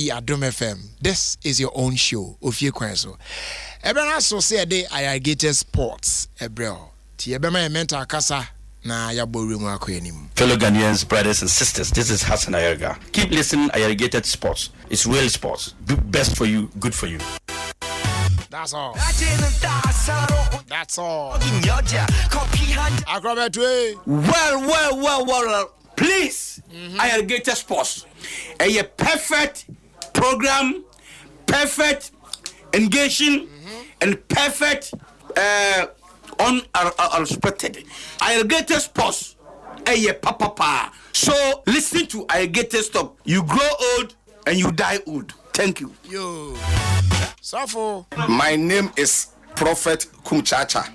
Adom FM. This is your own show, Ofie Kwanso. Ebena so say de Ayarigated Sports, Ebro. Ti ebema mental kasa na ya boru mu akoyanim. Fellow Ghanaians, brothers and sisters, this is Hassan Ayariga. Keep listening Ayarigated Sports. It's real sports. Best for you, good for you. That's all. That's all. Well. Please, Ayarigated Sports. A perfect program, perfect engaging, and perfect unexpected. Ayarigated Sports. A papa. So listen to Ayarigated Stop. You grow old and you die old. Thank you. Yo. Safo. My name is Prophet Kumchacha.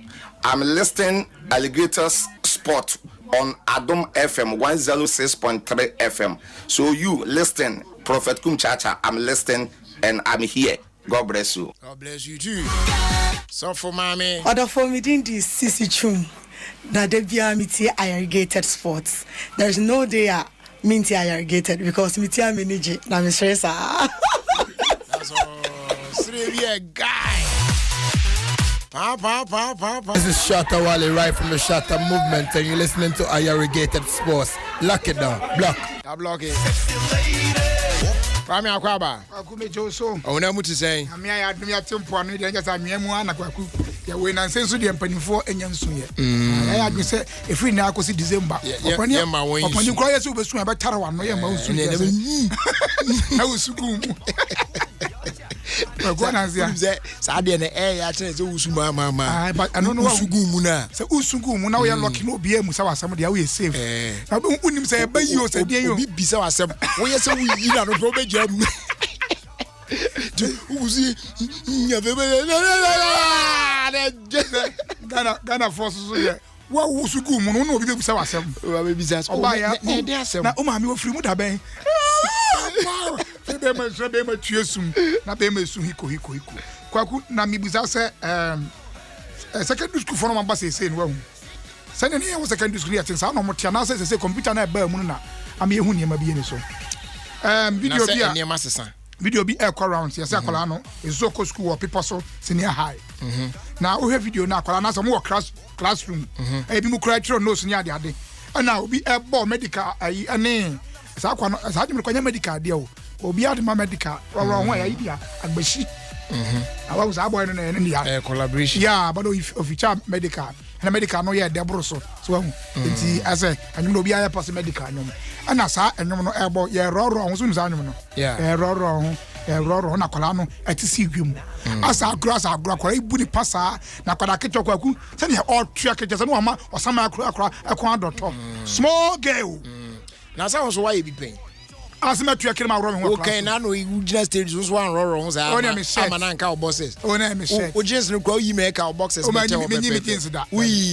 I'm listening Alligators Sport on Adom FM 106.3 FM. So you listen, Prophet Kumchacha. I'm listening and I'm here. God bless you. God bless you too. Safo mami. Other for me din di Sisi Chum. Na de bia mi tie Ayarigated Sports. There's no day me tie Ayarigated because me tie manage na me stress. That's all. Be a guy. This is Shatta Wale right from the Shatta movement, and you're listening to Ayarigated Sports. Lock it down. Block. I block it. Kwame Akwaba. Akume Joso. Ona muti say. Ami ya adum ya tempo anu de njasa miemu ana kwaku. Ya we na nsenso de mpanifo enya nsuye. Ya adum se efiri na akosi December. Opani kro yesu obesu ya betara wa no ya ma usu. Na usugu mu. Agwanazia. Sade na ya tene se usu mama. But I don't know usugu mu na. Se usugu mu na we lucky no bia mu sa wasam de we save. Na unim se ba yi o se de yo. Bi bisa wasam. Wo ye se wo yi na no pro be jam. Uzi nya bebe. Ghana force so ye. Wa usugu mu no obi be bisa wasam. Wa be bisa. Oba ya na de asem. Na o ma mi wo firi mu da ben. Be ma tuesum na be ma su hiko kwaku na mi bisa se secondary school for no mamba se no hu se ne ne secondary school ya tinsa no motia na se computer na ba mu na am ye hu ne ma bi ne so video bi a ne ma sesa video bi e call round ya se akola no ezoko school or people so senior high na o he video na akola na so mo classroom e bi mu kura tro no so nya ade na obi e ball medical ayi ane sa kwa no sa de me kwanya medical de o obi ade ma medical ro ho ya idia agbashi awa was aboy no na ya collaboration yeah but if you chap medical na medical no ya de bro so enti ase anyum no obi aya pass medical anyum ana sa anyum no ebo ye ro ho so nza anyum no ro na kwala no atisi gwem asa agro kwala ibu ni pasa na kwala kecho kwaku se ne o tua kecho se no ma osama akro ekon adotop small girl na sa so why be pain asema tu akere ma woro me ho okay na no you just stage so one roro ho za ama na nka boxes na me share o jeans no kwa yi me ka boxes me tell me things that we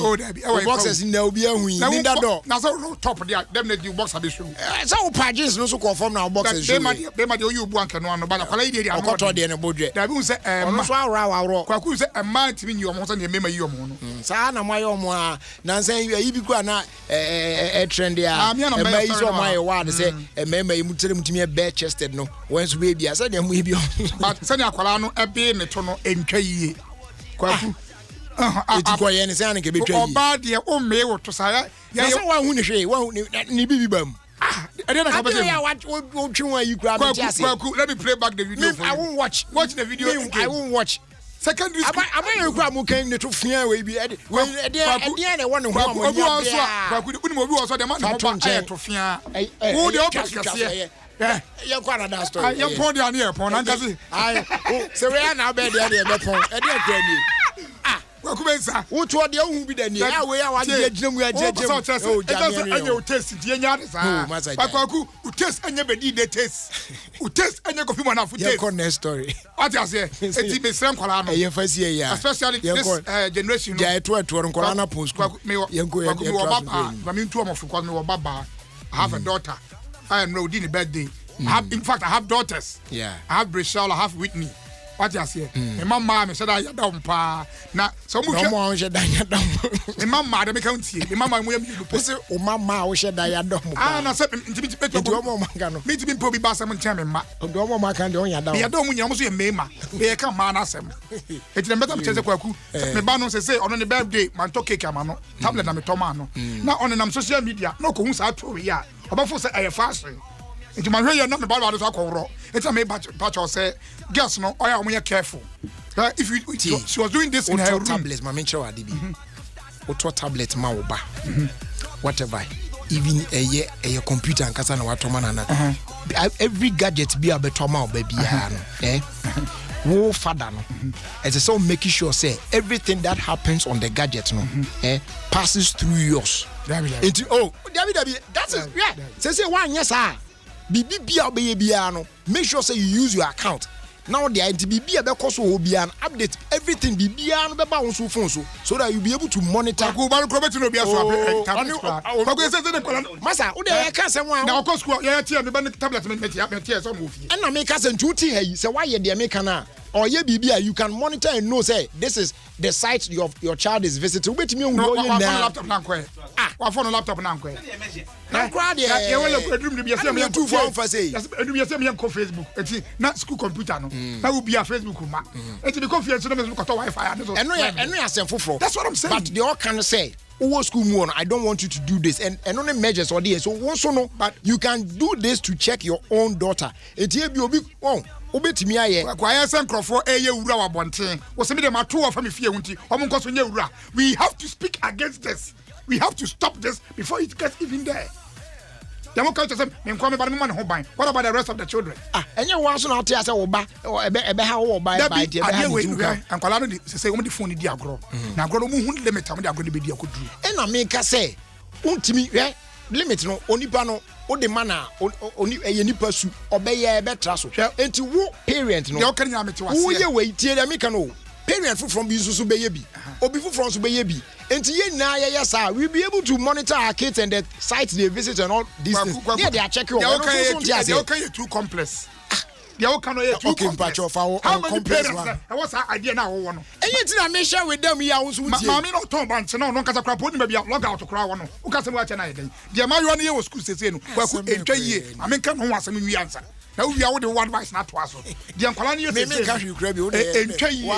boxes na obi ahu yi ni da do na so top there dem na di box abi show so o pa jeans no so confirm na boxes show be ma de oyu bu anka no ba na kwala yi de akoto de ne bodwe da bi un se no so awro kwa ku se man timi nyi omo so na me ma yi omo no sa na mayo omo a na nsan yi bi kwa na trend ya e ma yi so my word say e me ma yi mutimi bare chested no once we be asa dem we be but sani akwala no ebe ne to no entwa yie kwaku etikwa ye ne se an ke betwa yie oba de o me wo to sa ya se wa hu ne hwe wa hu ni bibi bam ade na ka be ya wa twin yi kura me tiase kwaku let me play back the video for you I won't watch the video again. I won't watch secondary school abaye kura mu kan ne to fia we bi ade na won ho am obi won so kwaku uni mo obi won so de man ho ba to fia wo de o pakase ya kwa na that story ya pon de ane pon na nkase se we na be de be pon e de akwa ni wakubensa wo to de hu bi da ni ya we ya wa de agina mu agegem o jame anya o taste die nya de sa bakwaku o taste anya be di de taste o taste anya kofi mo na fu taste ya kon next story what you say eti be sram kwala no ye fasi ya especially this generation no ya to kwala na post me wo baba ba mi ntu omofu kwa me wo baba I have a daughter I am Rodini birthday in fact I have daughters I have Brishal I have Whitney what you say me mama me said I dom pa na so mu hwe no hwe dan ya dom me mama de me kan tie me mama mu yam you say o mama wo hwe dan ya dom ah na say ntimi peto do mo manga no me ntimi po bi ba sam ntia me ma do mo maka de on ya dom ya dom mu nyam so ye mema e ka ma na sem e ti na meta me chese kwaku me ba no say ono ne birthday man to cake ama no tablet na me to ma no na on nam social media no ko hu sa to we ya obafo say e fashion enti man hwe ye na me ba so akọwro enti me patch say girls no oya omo careful if you she was doing this in her room tablet ma menche wa dibi auto tablet ma wo ba whatever even a computer and kasa na watoma na every gadget be abetoma oba bia no wo father no it's so making sure say everything that happens on the gadget no passes through yours into that is say one yes bibi bia obeye bia no make sure say you use your account now the bibi e be koso obia update everything bibia no be ba won so phone so that you be able to monitor go ba ko beti no bia so tablet ko go say the kola masa wo dey ka se wan na ko school ya tie me ba tablet me tie so mo fi and na me ka se ntuti hayi se wa ye de me kana or ye bibia you can monitor and know say this is the site your child is visiting betimi no laptop na ko wa phone laptop na ko na crowd ye wele ko edum bia se me two phone for say edum bia se me ko Facebook enti na school computer no na wo bia Facebook ma enti be confidence no me ko to wifi eno ya senfofo that's what I'm saying but they all can say owo school mu on I don't want you to do this and only measures or there so also no but you can do this to check your own daughter enti e bi obi obetimi aye kwa ya senkrofo eye wura wa bonten wo se me de mato wa fami fie hunti omo nkoso nye wura we have to speak against this we have to stop this before it gets even there demo culture say me nko me ba me man ho ban what about the rest of the children enye wo aso na otia say wo ba ebe ha wo ba ba dia be ha we ankwala no de say omo de phone di agro na agro no mu hu limit am de agro de be di akoduru na me ka say untimi limit no onipa no o de mana oni eye nipa su obeye ebe tra so enti wo parent no de o kan ya meti wase wo ye we tie da me ka no parent from bi susu be ye bi obi from so be ye bi enti ye na ye sa we be able to monitor our kids and the sites they visit and all these things yeah they are checking on they okay too complex they all can too complex how many parents what's that idea now wo no enye ti na me share with them ya wo so tie mama no ton ban no no kasa kra po ni ba bia log out kra wo no wo kasa mo acha na ye den de ma yo na ye wo school sese no kwa ku entwa yie ame kan ho asem wi ansa na wo bia wo de one vice na to aso de ankwala ni ye sese me ka hwe kra bi wo de entwa yie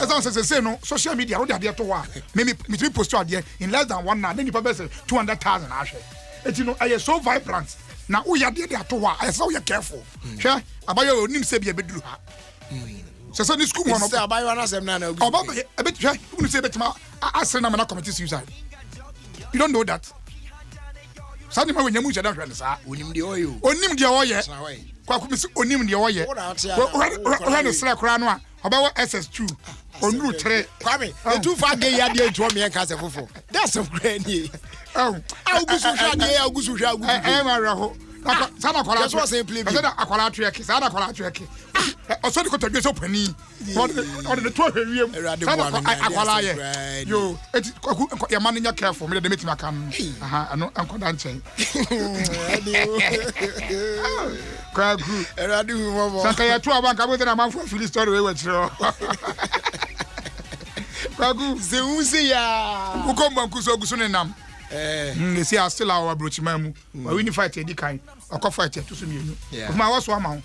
asa sese no social media wo de ade to wa me post ade in less than 1 hour then you probably 200,000 ahwe eti no aye so vibrant na wo ya de ato wa aye so you careful hwe abayo onim se bia beduru ha sese ni school mo no se abayo na sem na na obaba e bet hwe unu se betima asre na committee suicide you don't know that sani ma wenyamu je da hwe sa onim de oyo kwa kumisi onim de oye wo no sra kra no a obawo SS2 onuru 3 kwame the two far gay ya de to me en kase fofo that's of granny agusu hwa de agusu ma reho sana kwala that's what simply be sana akwala trek sana kwala trek oso de ko tadwe so pani on the to hwiem sana akwala ye yo eti ya man nya careful me de metima kan aha ano ankoda nchen kwagu erade hu mo saka ya tu abanka bo na man for feel story we wachiro kwagu ze unse ya ukomba nkuso oguso ne nam nesi still our brochima mu we win fight edi kan akọ fight to so mienu ma waso ama ho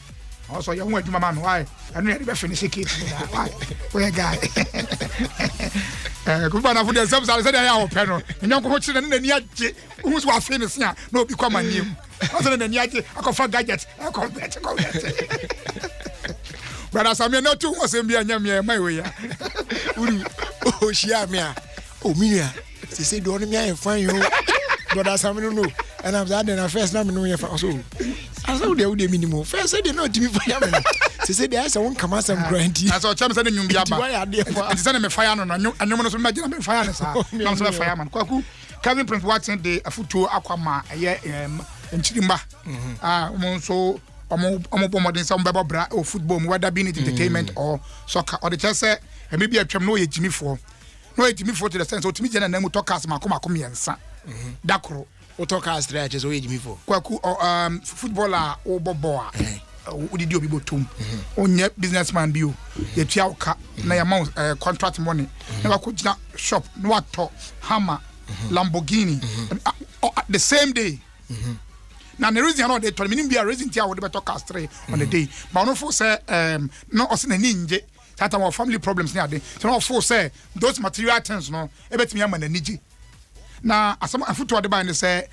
also ya hu adwuma ma no why anu ya be finish kit why we guy kuba na fude sam sale say ya wo pe no nyanko ho chire na ni agye hu so afinish ya na obi kwa manim also na ni agye akọfa gadget akọ bet brother Samuel no tu ho sem bia nyame mai we ya uru o shia me a o minua se say do no me am fine yo brother Samuel no and I'm that na first na me no ye fa so aso de we minimum first say they no timi fire me se say they say won come asem grant aso cham say the nyum bia ba it say na me fire no anyum no so me gina me fire na sa na so me fire man kwaku Kevin Prince Watson de afutuo akwama ye nchirimba mo so omo bomodin some beba bra o football whether being it entertainment or soccer or the chance e me bia twam no ye jimifo to the sense o timi jena na mu talkers makomakom yensa dakro o talkers stretches o ye jimifo kwaku footballer o bobo a udi di obi botum onye businessman bi o ye tua oka na ya ma contract money na ba ko gina shop no wato hammer Lamborghini the same day now the reason no dey tell me be a reason tia wo dey better cast 3 on the day but no for say no o se na ninje that our family problems near dey so no for say those material things no e betimi ama na niji na asama afuto de ban say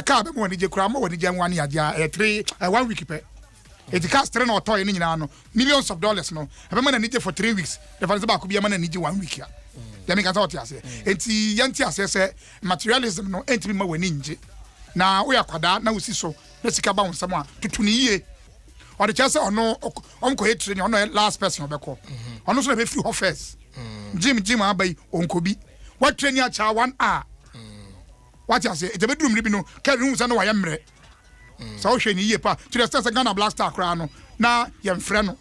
car be mo niji kura mo woni je nwa na ya 1 week pe it cost 3 no toy ni nyina no millions of dollars no e be mo na niji for 3 weeks the fancy ba ko be ma na niji 1 week ya ya me kan sa oti ase enti yanti ase say materialism no enti ma wani nji na wo yakwada na usi so na sika ba wonsam a tutuni yie o de chese ono onko hetre ni ono last person obeko ono so na be free ho first gym abai onkobi what train ya cha 1 hour what you say e be drum bi no ka ru so na wa yemre so wo hwe ni yie pa to the sense Ghana Black Star kra no na yemfre no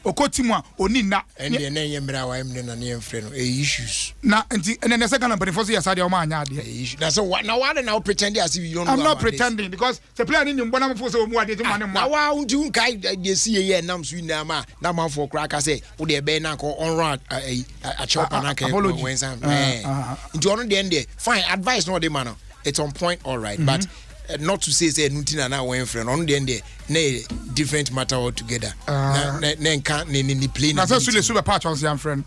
okotimu a oni na ende na yemra wa yemne na yemfre no issues na enti ene na second number for say asade o ma anya ade issue na so na why now pretend as if you don't know. I'm not pretending because the player ni nyumbo na mfo say o mu ade to man na wa unti unkai dey see ye nam so na ma na man for crack say wo dey be na ko on run a chop na ka when sam nti ono dey end fine advice no dey man it's on point all right but not to say nutina na when friend on the end na different matter altogether na can ni play na so le super patch on your friend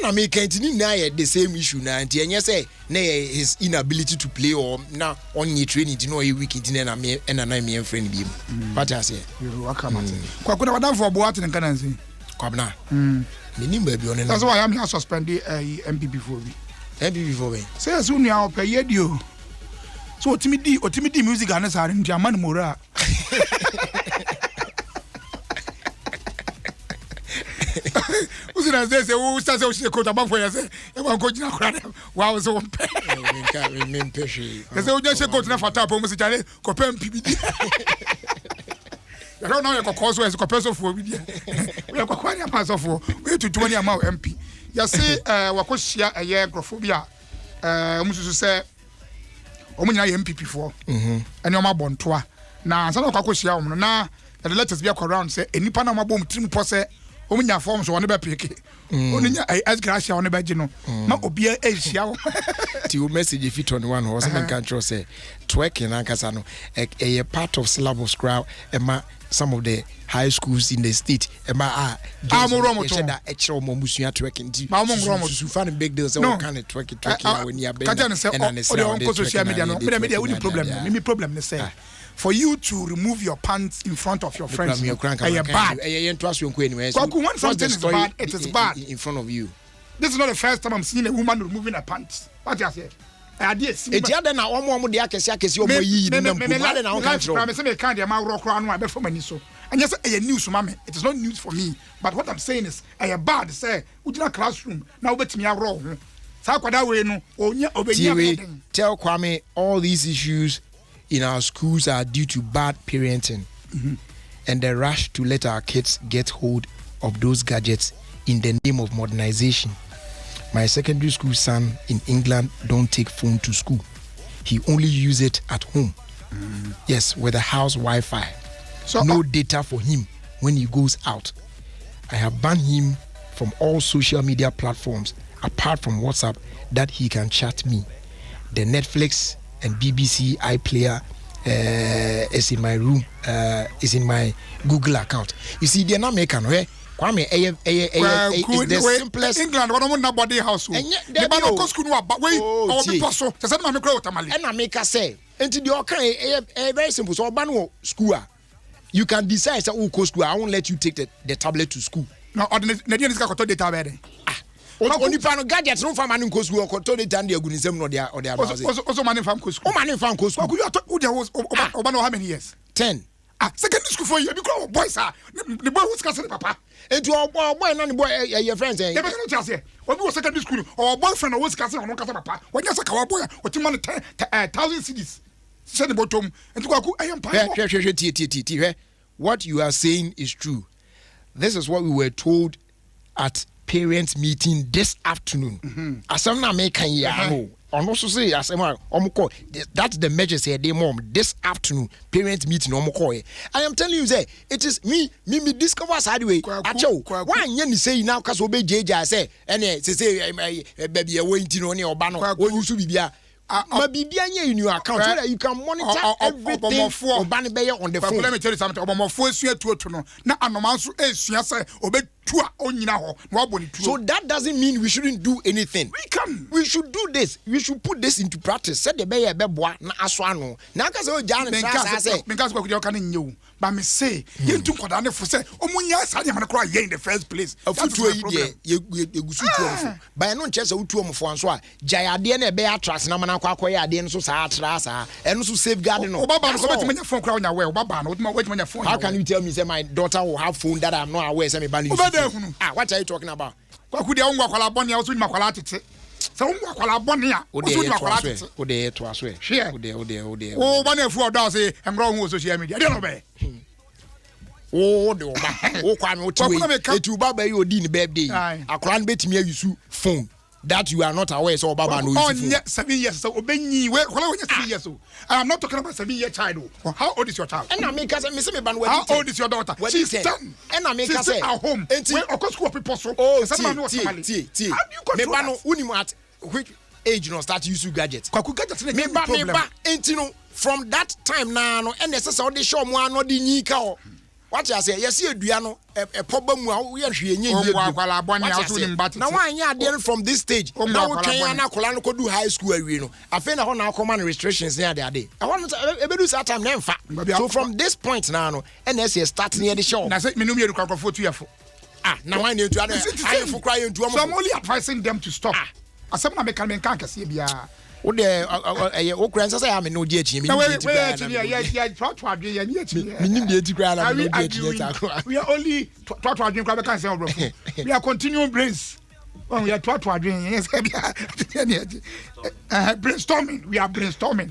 na me can't ni na the same issue na nti enye say na his inability to play or na on your training no a week nti na me na me friend bi but I say you welcome kwa kuna wadam for boat in Canada kwabna me nim ba bi on na that's why I'm suspend the MPP for me say so nu a opa yedio so otimidi music ana sare nti amane mora usina say wo start say o kota banfo ya say e wan ko jina kora wa wo so mpe me mpeshi say o je kota na fata po musi jare ko pem pibidi ya don't know you ko so ko peso fo bi dia we ko kwani apaso fo we tutu ni ama MP ya say wa ko hia eye grofobia mususu say omunya ye MPP for ene o ma bontoa na ansa na kwa hia o na the letters be around say enipa na ma bom trim po say omunya form so one be peke onunya as gracia one be gino ma obia e hia o ti o message fit on one horse man control say twerking ankasa no a part of syllabus crowd ma some of the high schools in the state ma amuromoto that extra musua twerking ti amuromoto fan big deal say what kind of twerking when you be on social media no media we problem they say for you to remove your pants in front of your friends you're bad something is bad it is bad in front of you. This is not the first time I'm seeing a woman removing her pants. What you say? Eti ade na omo de akesi omo yi ni na mpu ade na on control. I say me can dey ma rock round one before mani so. And yes a news mama. It is not news for me. But what I'm saying is I bad say ujina classroom na obetimi awro ho. Sa kwada we no onya obenya. Tell Kwame all these issues in our schools are due to bad parenting and the rush to let our kids get hold of those gadgets in the name of modernization. My secondary school son in England don't take phone to school. He only use it at home. Yes, with a house Wi-Fi. So no data for him when he goes out. I have banned him from all social media platforms apart from WhatsApp that he can chat me. The Netflix and BBC iPlayer is in my room, is in my Google account. You see, they're not making right? Kwame, the simplest. England, one of body house. And yet, the school, but wait, or people so. Just let me grow tamale. And I make a say, and to the okay, very simple. So, Banu school, you can decide that go school. I won't let you take the tablet to school. No, Nigerians got to the tablet. Only pan gadgets no farm and school or to the Tandy Agonism or their also money from school. Oh, money from school. Who was Obano how many years? 10. Secondary school for you because boys are the boy who's casting papa. And to our boy and boy, your friends. They don't tell you. When we were secondary school, or boyfriend was casting on papa. When you're a cowboy, what you want 1,000 cities. Send the bottom and to go. I am what you are saying is true. This is what we were told at parents' meeting this afternoon. As I'm not making also say as that's the measures here they mom this afternoon parent meeting I am telling you say it is me discover sideway acho why you say now cause obey JJ say and say baby a way into no oba no you should be in your account so that you can monitor everything on the phone. Let me tell you something. So that doesn't mean we shouldn't do anything. We should do this. We should put this into practice. Said the bear beboa na aswano. Na ka say o jan say because you can know. But me say you too kodane for say omunya sade man kra ye in the first place. Afutu e ye gusu tuo. By no chese utu omfo anso a jayade na be atras na man akwa ade no so sa atra sa. Eno so safeguard no. Obaba no so betimanya phone kra onya we obaba no wetimanya phone. How can you tell me say my daughter will have phone that I'm not aware say me ban use? What are you talking about? Kwaku de onwa kwala boni also ni makwala tete. Se onwa kwala boni a also ni makwala tete. O de to aswe. O de. O ba na fu oda say emro hu social media. De no be. O de oba. O kwa me o ti we. Etu baba yi odi ni birthday. Akwala no betimi ayusu phone that you are not aware so baba no use phone. 7 years so obenyi we kwala we 7 years so. I am not talking about 7-year child. How old is your child? And I make us me say me ban we. How old is your daughter? She's 10. And I make us say at home. We of course school people so. Oh, see. Me ban no unimu at which age no start use gadgets. Kwaku gadgets me ba enti no from that time na no and say so dey show mo ano dey nyika o. What you say? Yes, you do no a problem. We are now why you there from this stage? Now we can na kola no do high school we no. I feel na now command restrictions near there dey. I want to do that time na fa. So from this point now no, NSA start near the show. Na say me no me educate for 2 years. Now why you do that? I for cry into. So I'm only advising them to stop. Asem na me kan kase bia. O de o kran say am no die echi me. We to adwen ya ni echi. Me nim die kran na me die echi. We are only to adwen kwa be kan say obro. We are continuing brains. When we are to adwen yes brainstorming. We are brainstorming.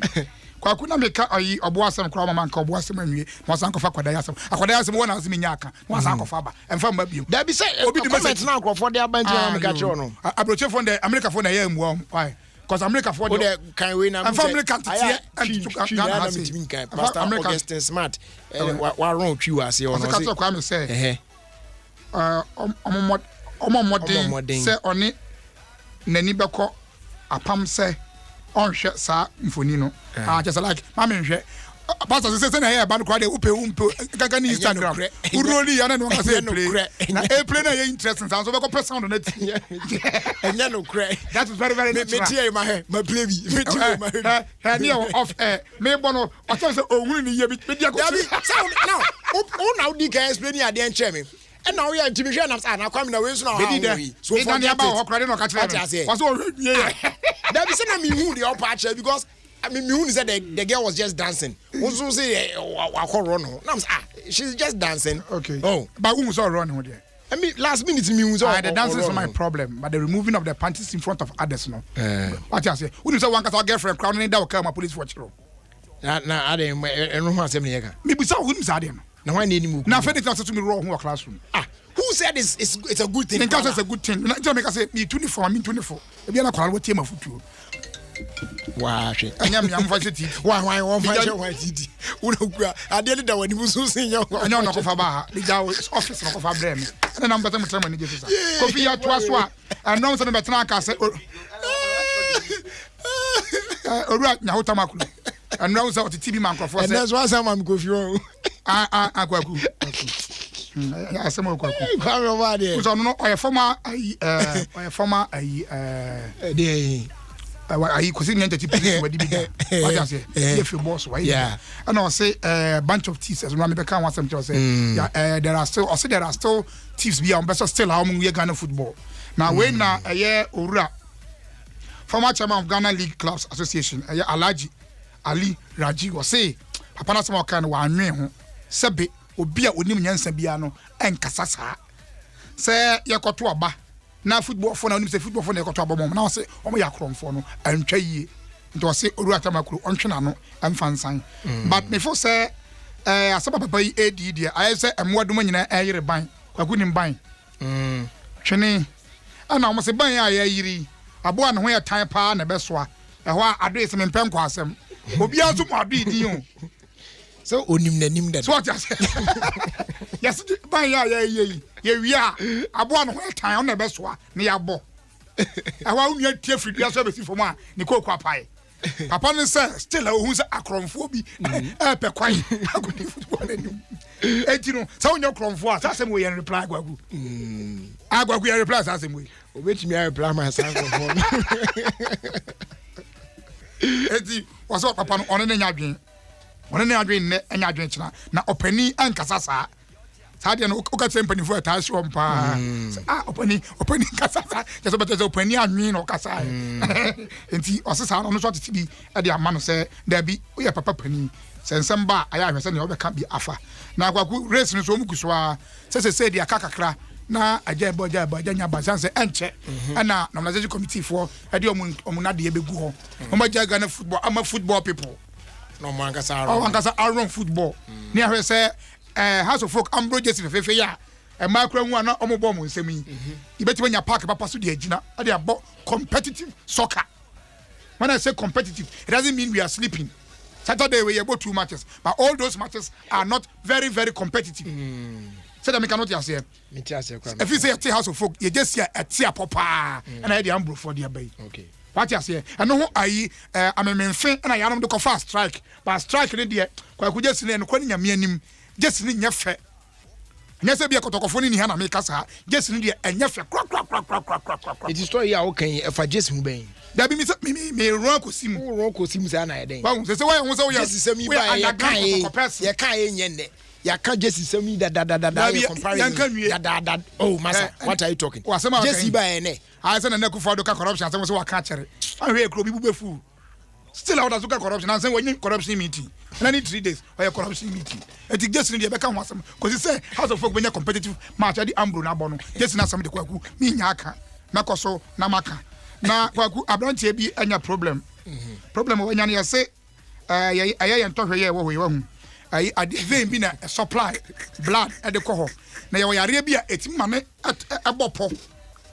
Kwa kuna meka ayi oboasem kra mama nka oboasem anwie mo san kofa kwadayasem akwadayasem wona asem nyaka mo san kofa ba emfa mabiem da bi say obi di comment na akrofo de abanti na meka che no abroche phone de America phone na ya emu why because America for the can we na America tie and to Ghana has Pastor Augustine Smart wa ron twi wase ono say ka kwa me say omomodin say oni nani beko apam say onhwe sa mfoni no just like mama nhwe pastor say na here ban kwa de upe gaga ni Instagram uroli ya na no ka say play na interesting so be ko person na ti enya no kre that is very very me tie my hair my play me tie my hair near off me bono o say ohun ni ye me dia go now o now di can explain ya dey enche me and now we are intimidation na come na we so now so for the about hokra no ka tell was o that be say na me hu the upper chair because I mean, me said the girl was just dancing. Also say, run. No, she's just dancing. Okay. Oh, but who was all running there? I mean, last minute me was all. The dancing is not my problem, but the removing of the panties in front of others, no. What I say? Who say one cause our girlfriend crowning down come police watch you? Na I didn't know say me here. Maybe so who say them. Now why need move? Now finish to me wrong classroom. Who said it's a good thing? Because it's a good thing. Just make us say me 24, me 24. If you na call what team of football. Wow, she. I'm varsity. Why one varsity? Unokura. Adeli da wani musu sinyo. Anya na kofa ba. Liga office na kofa brem. Na na mbata mutama ni jefisa. Kofi ya to aswa. Announce na betena aka say. Ora nya hotama kulu. Announce out TV man crofo say. And that's why some am kofi o. Akwaku. Ya say mo kwaku. Kwa me wa de. So no oya former dey I could see the people were divided. What I say, if you boss, why? Yeah, and I'll say a bunch of thieves as one become what some say. There are still thieves beyond, but still how we are Ghana football. Now, when now a year or former chairman of Ghana League Clubs Association, Alhaji Ali Raji was say, Papa Sama can one me, Sabe, Obia Unim Yansen Biano, and Casasa. Say, Yakotuaba. Na football phone na say football phone e ko to abom na say o ya kromfo no antwa yie nto say oruata makuru ontwe na no emfa nsan but me for say asaba papa yi edi dia I say emwadum nyina eyire ban kwakunim ban twene ana o say ban ya yiri abo na ho ya tan pa na besoa ɛhɔ a ado is me mpɛ nkɔ asɛm obi aso mo ado idi o so onim nanim da so what just yes ban ya ye wi a abo no ho tan on na be so a na ya bo ɛhɔ unu atie fridua so be si fom a ne kokwa pae papa no say still a ohun say akromfo bi pe kwan akodi football nanim ejino say onye akromfo a say we reply agwagu agwagu ya reply say we obetimi ya reply my say akromfo eti waso papa no one ne nyadwen ne anyadwen kina na opani ankasa saa de no ukatse mpani fu eta so mpa opani kasa saa je so bete opani anwen no kasa enti osesa no so tete bi e de ama no se da bi oye papa pani sensem ba aya hwese ne obeka bi afa na akwaku race no so mukuso a se de akakakra na aja nya basanse enche na nomination committee for e de omuna de ebegu ho omaja Ghana football ama football people no man kasa aron football ni ahwese House of Folk Ambro Jesse fefe ya makra hu ana omobom nsem yi ibeti nya park papa so de agina e de abo competitive soccer. When I say competitive, it doesn't mean we are sleeping. Saturday we have 2 matches, but all those matches are not very competitive. So that me cannot hear say if you say at House of Folk you just see a tia papa and I the Ambro for the bay. Okay. What you say? And no I am a menfen and I am the fast strike, but strike ni dey kwa ku just no kwani nyame anim just ni nyefe nyese bia kotokofo ni ha na me kasa just ni dey enyefe kra it is story ya okay e fa just hu ben da bi me ron kosim say na yeden wa say why won say we just semi ba ya kan nyenne ya kan just semi da comparison da oh massa what are you talking just ba ene I say na Kufuor ka corruption say we ka kere ahwe ekro bi bu fu still out azuka corruption and say when corruption meeting and need 3 days or corruption meeting et just need e be ka ho asem cause say House of Folk be competitive match at the Ambro na bono just na some de kwaku mi nya aka na koso na maka na kwaku abrantie bi anya problem we nya na say aye ntohwe ye wo hu ayi vein bi na supply blood at the koho na ye wo yare bi a etimma me ebopo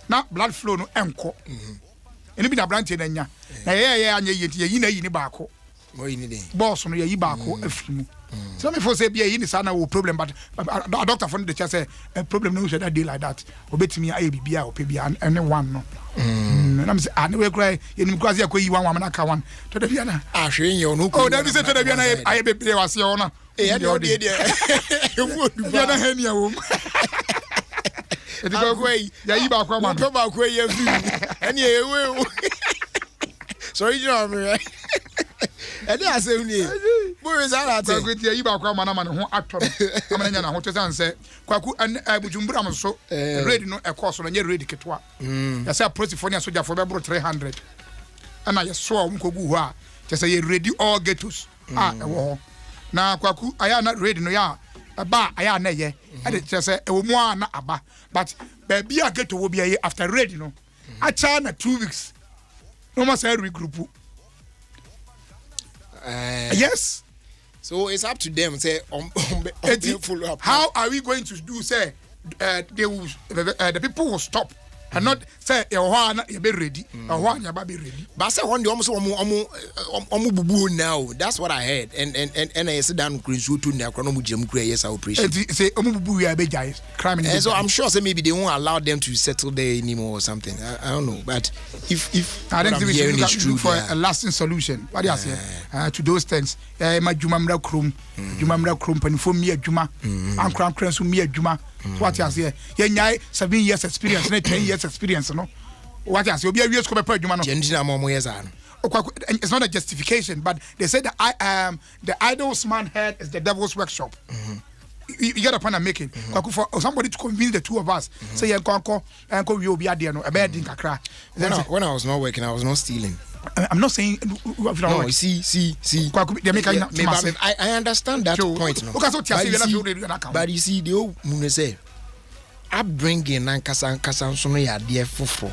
na blood flow no enko eni bi na branch na nya na ye anya yi na yi ni baako mo yi ni den boss no ye yi baako afimu so me for say bi yi ni sa na wo problem but a doctor for the chest say problem no should that day like that obetimi aye bibia o pe bia ene one no na me say ani we cry ye ni kwazi akoyi one na ka one to da bia na ahwe yen no ko da bi say to da bia na aye bebre wase yo na e de ewu odu bia na hania wo eti ko ya yi baako ma to baako ye fi eni ewe sorry you know me right e dey asem ni mo result at ko ti yi baako ma na ma ne ho atọ amana nya na ho tesan se kwaku bujumbura mo so ready no e course no nya ready ketwa ya say prosifo ne soja for be bro 300 ana ye so o mkogu ho a te say ye ready all getos e wo ho na kwaku aya na ready no ya ba aya na ye e de te say e wo mu na aba but baby a geto wo bia after ready no acha na 2 weeks no ma say regroup. Yes. So it's up to them. Say, follow up. How are we going to do? Say, they will. The people will stop and not say, "You be ready." You be ready. But say one day, almost bubu now. That's what I heard. And I said, "Dan Chris, to now, Chrono Jim Yes, I appreciate." Say, bubu we are be guys. Crime. And so I'm sure. Say maybe they won't allow them to settle there anymore or something. I don't know. But if I think we should look for a lasting solution. What do you say to those things? My Jumamra Krum, and for me a Juma, and Cram Cransu me a Juma. What you say? Yeah, 7 years experience, 10 years experience, no. What you say? Be a years come per Juma. It's not a justification, but they say that the idol's man head is the devil's workshop. You get a point I'm making. For somebody to convince the two of us, say Uncle will be at the end of a bed in Kakra. When I was not working, I was not stealing. I'm not saying no, see. I understand that point. No. But you see, the old Mune say, upbringing and Kasan Sono ya dear fofo.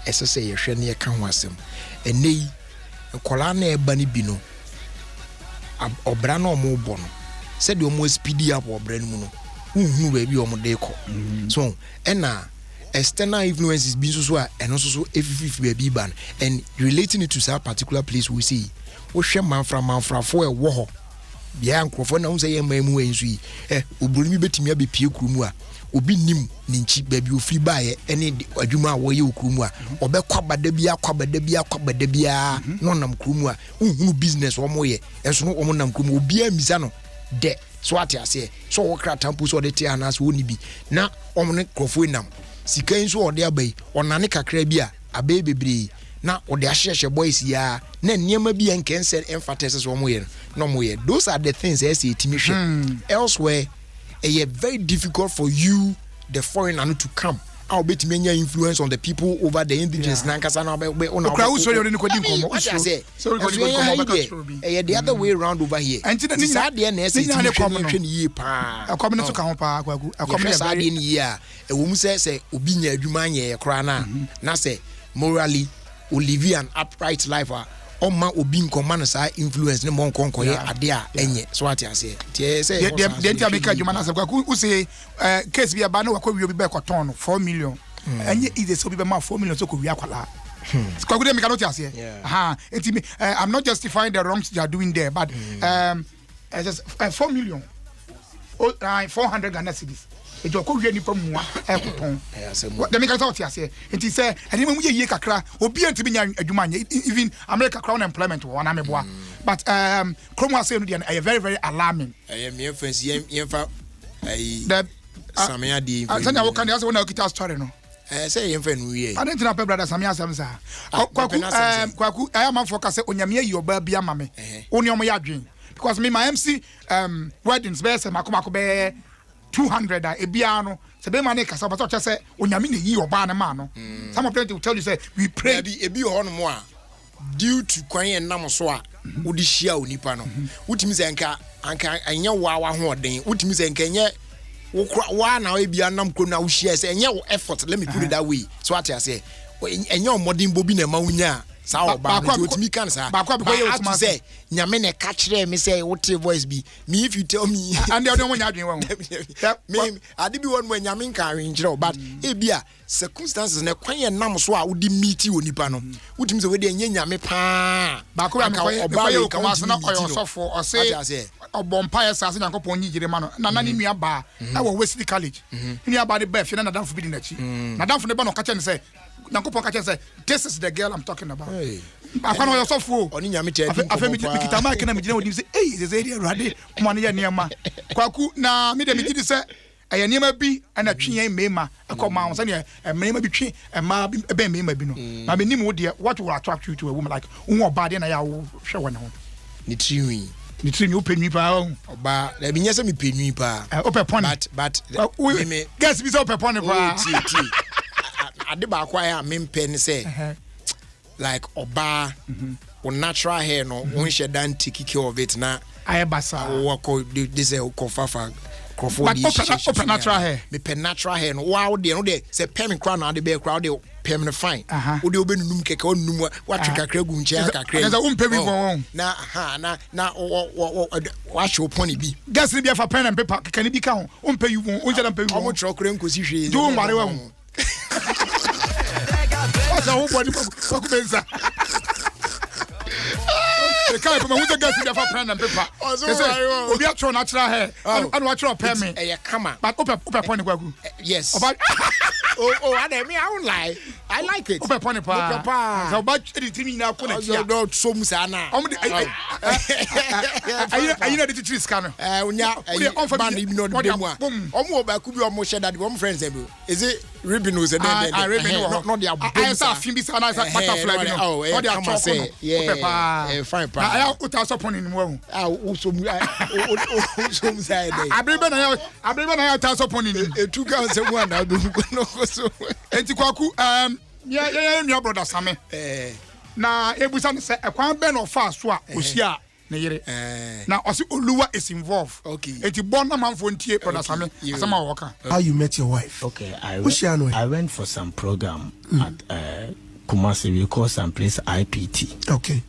SSA, your shiny can was him. And nay, a colane bunny bino. Obrano mo bono. Said you almost speedy up or brain muno. Who baby or modeco. So, and now. external influences being so and also if baby ban and relating it to that particular place we see man from for a war bia nkrofo na unse yema emu ensu yi oburumi betimi abepie kurumu a obi nim ni nchi baby ofri baaye ene adwuma a wo ye okurumu a obekwa bada bia no nam kurumu a unhunu business wo mo ye enso no wo nam kurumu obi amisa no de so ate ase so wo kra tampu so de te anas wo ni bi na omne krofo nam sika nso ode abai onane kakra bi a abai bebre na ode ahyehye boys ya na niema bi enkense emphasis wo mo ye no mo ye those are the things I say timi hwe elsewhere it's very difficult for you the foreigner to come I'll bet me influence on the people over the indigenous nankasa na be on our so you ko din komo so the other way around over here and the sad dey na say hwe ni ye pa akomo ne to ka ho pa akwagu akomo ne sad dey ni ye a ewo mu say obi nya adwuma anya ye kra na say morally o live an upright life Oma obi nkoma no sa influence ne mo nkonko ye ade a enye so ate ase tie say the America juma na se kwa ku say case bi aba na wakwa wi obi be koton no 4 million enye is so bi be ma 4 million so ko wi akwala kwa ku de America no tie ase I'm not justifying the wrongs they are doing there but just 4 million 400 Ghana cedis ejo ko hwe nipa mu a ekopon the make out here enti say eni mu ye kakra obi enti nya adwuma nya even America crown employment wo na meboa but kromo say no dey very very alarming me friends yemfa the samia di sanya wo kan dey say wona okita story no say yemfa no wie I don't know brother samia sam sa kwaku I am for ka say onyame yi oba bia mame oni omo ya adwen because me my MC weddings be say makomako be 200 a ebiano se be man kasa but o say onyame na yi oba na ma no some of them will tell you say we pray ebi ho no mo a due to kwan enam so a wodi hia onipa no wutimi se anka anya wa ho oden wutimi se anka nye wa na ebia nam kro na wo hia se enye effort let me put it that way so what I say enye omodin bobi na ma wunya sa oba na otimi kan sa ba kwa be you say nyame na ka kire me say what voice be me if you tell me and they don't want adwen wa me ade bi won mo nyame kan wen but e bia circumstances na kwan ye nam so a wodi meet onipa no wotimi say we de enye nyame pa ba kwa me oba ye ka was na oyo sofo o say obompa ye sa se nyankopon nyigire ma no na na ni nua ba na wo Wesley College nua ba de ba fi na danfo bi di na chi na danfo ne ba no ka che ne say nyankopon ka che say this is the girl I'm talking about akwa no yourself oni nyame che afa mi kitama ke na mi gina wodi say eh this area rade kuma ne ya niam kwaku na mi de mi gidi say aya niam bi ana twen mema akoma won say ne mema bi twen ma be mema bi no na me nim wo de what will attract you to a woman like wo oba de na ya wo hwe wona ho ni triwi openwi pa oba na bi nyese mi penwi pa open pon but me guess bi say open pon pa ade ba kwa ya mempen say like oba on natural hair no won she dan take care of it na ayebasa wo ko this ko fafa crofodi open natural hair me pen natural hair no wow de no de say pen kra na de be kra de pen fine wo de obenunum keke onunum wa twekakra gu nche kakra na umpe bi won na na wa show pony bi gas ni bi fa pen and paper keke ni bi ka ho umpe yu won onje na umpe yu won omo tro kra nkosi hwe do mare wa hu What's a body for Benza? The kind of who's a gas in the pen and paper. Oh, we are trying natural hair. And watch your pen me. Come on. But open point. Yes. I don't lie. I like it. Open point. So much editing now. No, so Musana. I know the tree scanner. Could be almost that one friends. Is it ribbon? I ribbon. Not the I saw film this and I saw butterfly. Oh, they are saying, yeah, fine. I have put us upon in one. Also, I believe I have toss upon in 2001. I'll do so. Antikwaku, yeah, your brother Sammy. Now, it was say a quan ben or fast swap, Usia. Now, also, Oluwa is involved. Okay. It's a born a man for brother Sammy. How you met your wife? Okay, I went for some program at Kumasi. We call some place IPT. Okay.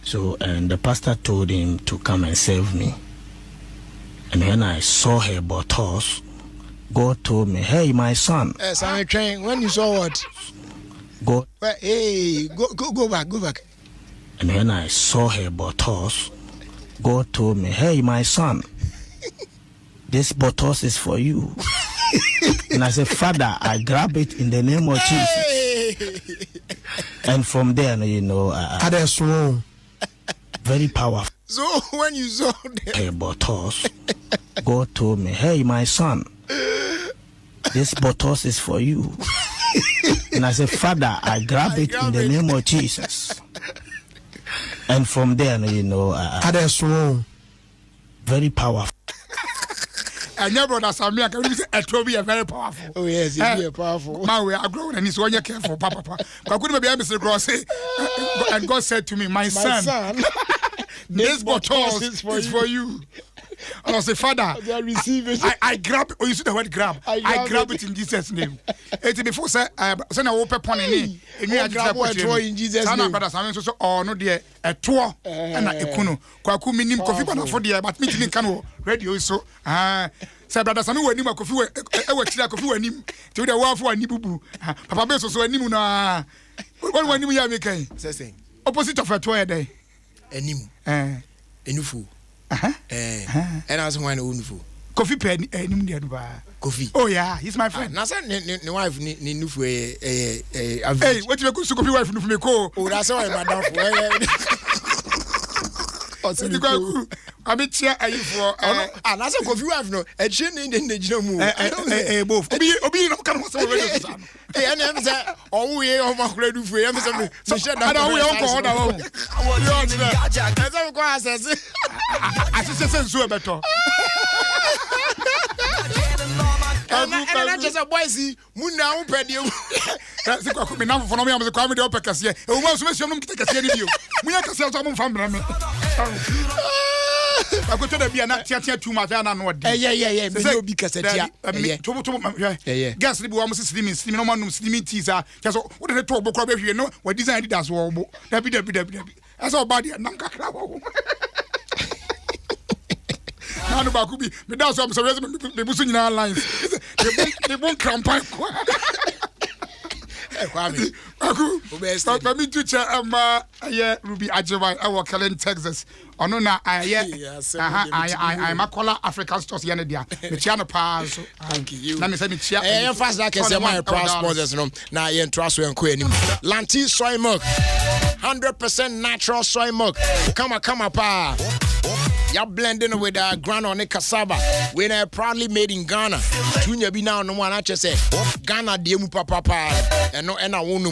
So, and the pastor told him to come and serve me. And when I saw her bottles, God told me, hey, my son. Yes, I'm train. When you saw what? God. Well, hey, go back. And when I saw her bottles, God told me, hey, my son, this bottles is for you. And I said, Father, I grab it in the name of Jesus. And from there, you know, very powerful. So when you saw her bottles, God told me, hey, my son, this bottles is for you. And I said, Father, I grab it in the name of Jesus. And from there, you know, very powerful. And your brother Samia can say it will be a very powerful. Oh yes, it will be powerful. My way, I grow and he's one year careful, Papa. But couldn't be Mr. Gross. And God said to me, my son, this bottle is for you. And I say, Father, I grab. Oh, you see the word grab. I grab it in Jesus' name. It's before say I open upon any. I grab in Jesus' name. Brother Samia so oh no dear a tour and a kuno. Kwaku minim kofi bana for dear, but me can radio so say brother Samia we nim kofi we chira kofi we nim. Ti we wa for ani bubu. Papa be so anim na. When anim ya make kai. Say opposite of a tour day. Anim. Enufu. And I was one Unufu. Coffee pen, Coffee. Oh, yeah, he's my friend. Nasa, the wife, Nufu, hey, what you could coffee wife from me? Oh, that's all, madam. I mean, chair, are you for? And that's a coffee wife, no, a chin in the Jino. Both. Obi, no, come on, hey, and I'm saying, oh, we are my credit for him. So, shut down. I don't know. I just said, better. And I just a boy see Muna Pedio. That's the cook me now for me. I'm the comedy of Pecassia. Who wants to make sure take a video? We have to sell some from them. I go to the be not tear too much. I know what. Yeah. Because gas libu almost steaming no man steaming teaser. Just what the talk about you know what design it as well. That's all body and Nanka. Nanu bakubi me da so am so me busu nyina lines they won't campaign Kwame aku but me to chair yeah Ruby Ajewa I work in Texas ono na I makola African stores yene dia me chia no pa so thank you na me say me chia fast like say my proud sponsors no na ye ntra so enko anim Lanti soy milk 100% natural soy milk come pa. You're blending with ground cassava. When I proudly made in Ghana. Tunya be now no one I just say Ghana demu papa and no and I won't know.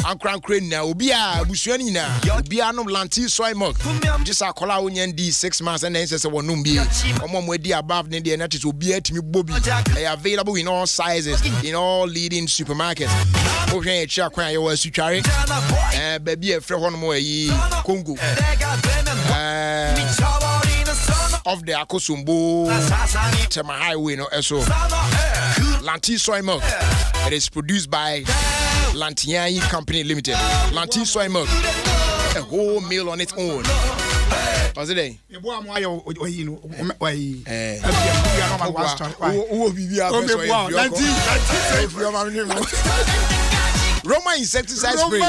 I'm crown crane now. Ubia Bushani now. Ubia no Lanti soy milk. Just a cola onion D 6 months and then says one numbi. Come with the above the and that will be at me Bobby. They are available in all sizes in all leading supermarkets. Okay, check when you were suchari. Baby a friend more Congo. Of the Akosumbo Tema Highway no eso Lanti soy milk. It is produced by Lantiani Company Limited. Lanti soy milk, a whole meal on its own. What's it day? Roma insecticide spray.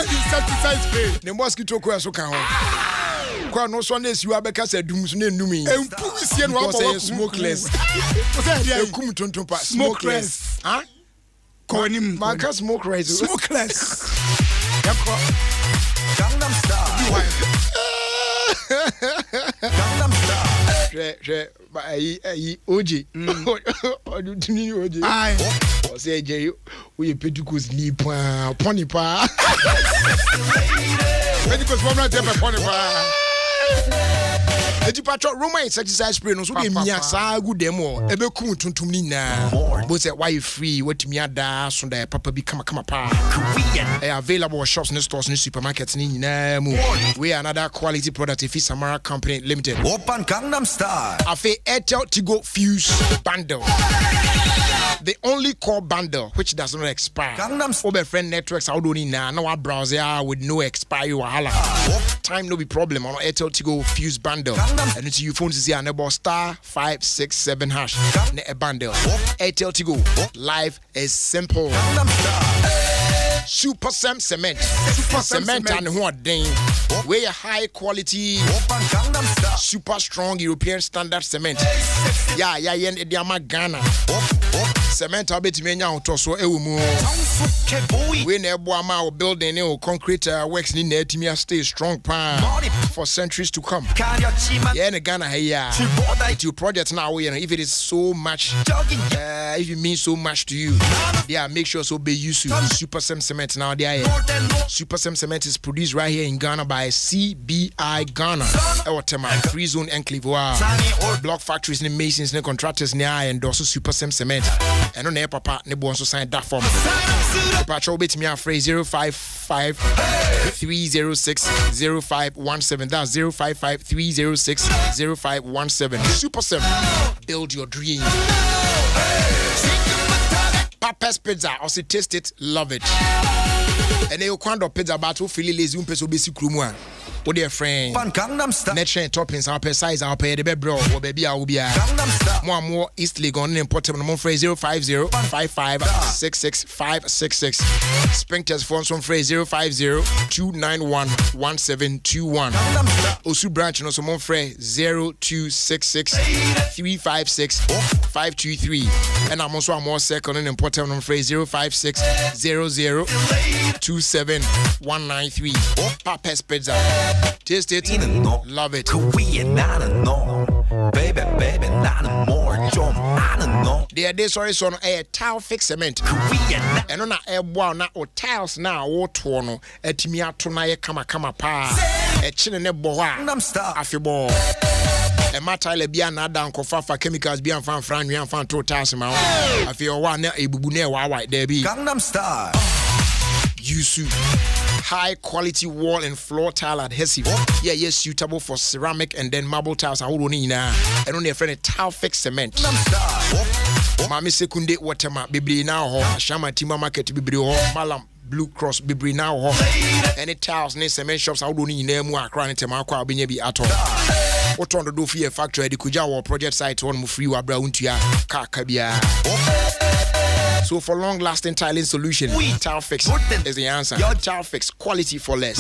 The mosquito so can no so nes you abeka say dum so na ndumi empuisie no abo smokeless kum tonton pa smokeless ha ko nim maka smokeless yakọ Gangnam Style ba ayi oje odutuni oje ai o say je we pedicos ni pa pony pa pedicos from not there pony pa. Eti patro Roma insecticide spray no so dey mia sa gu dem o ebe kum tuntum ni na bo say why free watimi ada so da papa bi kama pa available shops and stores and supermarkets ni nyina mu we another quality product if Samara Company Limited Open Gangnam Style afi Airtel Tigo Fuse bundle The only core bundle which does not expire. Over friend networks I don't need now. No browser with no expiry wahala. Time no be problem on Airtel Tigo Fuse bundle. And it's your phone to see another *567# ne a bundle. Airtel Tigo life is simple. Super Sam Cement. Cement and what ding. We're high quality, super strong European standard cement. Yeah, Ghana. Cement a bit menya otoso ewumu. We never am building new concrete works in the Timia stay strong pan for centuries to come. Yeah, in Ghana here. Your project now, if it is so much, if it means so much to you, yeah, make sure so be used to Super Sam Cement now. There, Super Sam Cement is produced right here in Ghana by CBI Ghana. Our free zone enclave. Block factories, and masons, and contractors near and also Super Sam Cement. And on air papa, ne also sign that form. The patrol bit me a phrase 055 306 0517. That's 055 306 0517. Super Sam, build your dream. Papa's Pizza, also taste it, love it. And you can't pizza battle, feel lazy, basic room. What dear friend? Nature toppings, our pay size, our pay the bed bro, or baby, I will be more East League on important number phrase 050 55 66 566. Sprinklers phones from phrase 050 291 1721. Osu branch no some phrase 0266 356 523. And I'm also more second and important number phrase 056 00 27 193. Papa's Pizza. Taste it, love it. Baby, not more. They sorry son a tile fix cement. And on a wow na o tiles now o tono etimia to na ye kama pa. E chine ne boa. Afibo. E matile bia na dan kofa fa chemicals bia fan fran wan fan to tiles ma. Afi o wa na ebubu na wa there be. Gangnam Style. Yusu. High quality wall and floor tile adhesive. Yeah, yes, suitable for ceramic and then marble tiles. I don't need now. And on your friend a tile fix cement. Mami Sekunde Watema, Bibri now, Shama Tima Market, Bibri, Malam, Blue Cross, Bibri now. Any tiles, any cement shops, I don't need name more crying to Marco, Binyabi at all. What on the do for your factory, the Kujawa project site, one free Wabra Untia, Kakabia. So for long-lasting tiling solution, Tile Fix is the answer. Tile Fix, quality for less.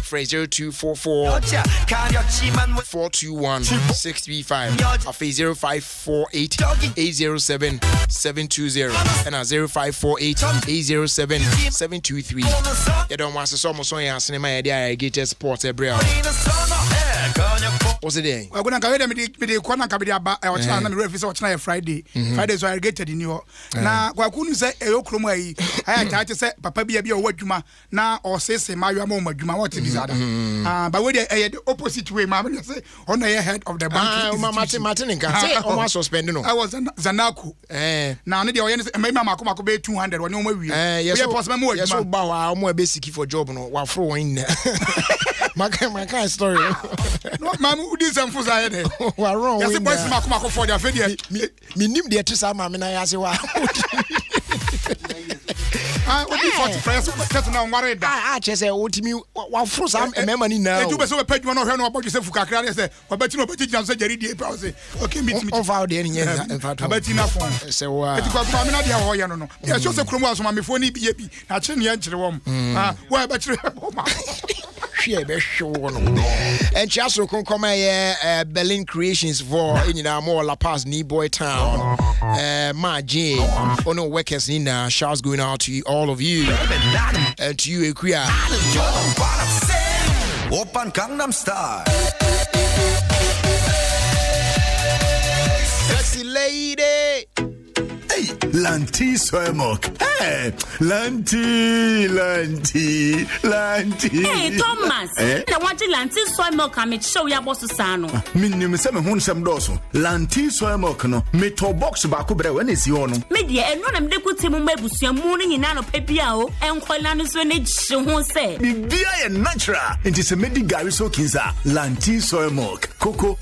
Phrase 0244 421 635. Afi 0548 807 720 and 0548 807 723. You don't want to saw Mosoya cinema Ayarigated Sports Ebrea. What's it doing? We're going to go me the corner Cabia Friday. Fridays are Ayarigated in your now. I couldn't say a yokromai. I had to say Papa be a wajuma now or say my mama juma what is other. But when the opposite way, Mamma say on the head of the bank. Martin can say almost suspended. I was Zanaku. Now the audience and my mama come up 200 or no more. Yes, more. Yes, bow more basic for job no while throwing my kind of story. No, Mamma, who did some for I were wrong. Yes, the boys Marco for their video. Me name the two Sam and I ask you why. I would be 40 friends. That's now worried. I just say, what me, what for some memory now? You so pay one or her about yourself for Kakra. I bet you know, but you can say, Jerry, okay, meet me of our day. In fact, I bet enough. So, I'm not the Hoya. No, yes, just a chromas, my phone, be a chin yanch the woman. Why, but you and just so come Berlin Creations for in our more La Paz, Knee Boy Town. My J. Oh no, workers in shouts going out to all of you and to you, Equia. Open Gangnam Style. Sexy lady. Hey, Lanty soy milk. Hey, Lanty. Hey, Thomas. I want to Lanty soy milk and show ya boss Sano. Minim se me hun sem doso. Lanty soy milk no. Me to box ba ko bre when is you no. Media and no am de kuti mu mabusua mu ni na no pepia o. Enkola no so ne gye ho se. Bibia ye natural. Enti se medi gari so kinza. Lanty soy milk. Cocoa,